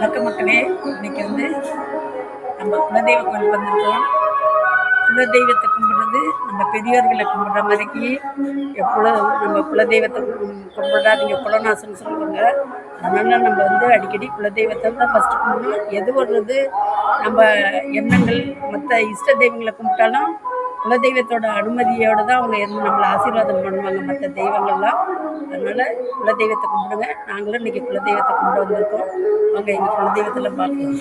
வணக்கம் மக்களே. இன்னைக்கு நம்ம குலதெய்வ கோயில் வந்திருக்கோம். குலதெய்வத்தை கும்பிடுறது நம்ம பெரியவர்களை கும்பிடுற மாதிரிக்கு எப்பொழுதும் நம்ம குலதெய்வத்தை கும்பிடாதீங்க, குலநாசன்னு சொல்லுவாங்க. அதனால் நம்ம அடிக்கடி குலதெய்வத்தை தான் ஃபஸ்ட்டு கும்பிடணும். எது வர்றது நம்ம எண்ணங்கள் மற்ற இஷ்ட தெய்வங்களை கும்பிட்டாலும் குலதெய்வத்தோட அனுமதியோடு தான் அவங்க நம்மளை ஆசீர்வாதம் பண்ணுவாங்க, மற்ற தெய்வங்கள்லாம். அதனால் குலதெய்வத்தை கும்பிடுங்க. நாங்களும் இன்றைக்கி குலதெய்வத்தை கும்பிட வந்திருக்கோம். அவங்க எங்கள் குலதெய்வத்தில் பார்க்கணும்.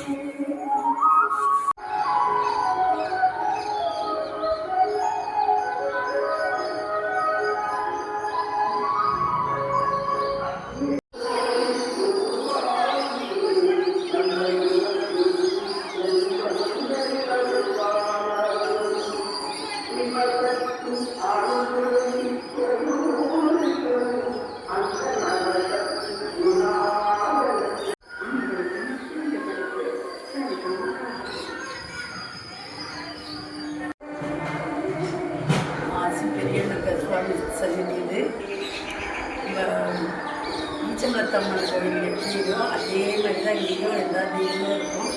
சுவாமி சன்னிதி இது. நம்ம ஈச்சம்பலத்தம்மன் கோயில் எப்படியோ அதே மாதிரி தான் இங்கேயும் எல்லா தெய்வமும் இருக்கும்.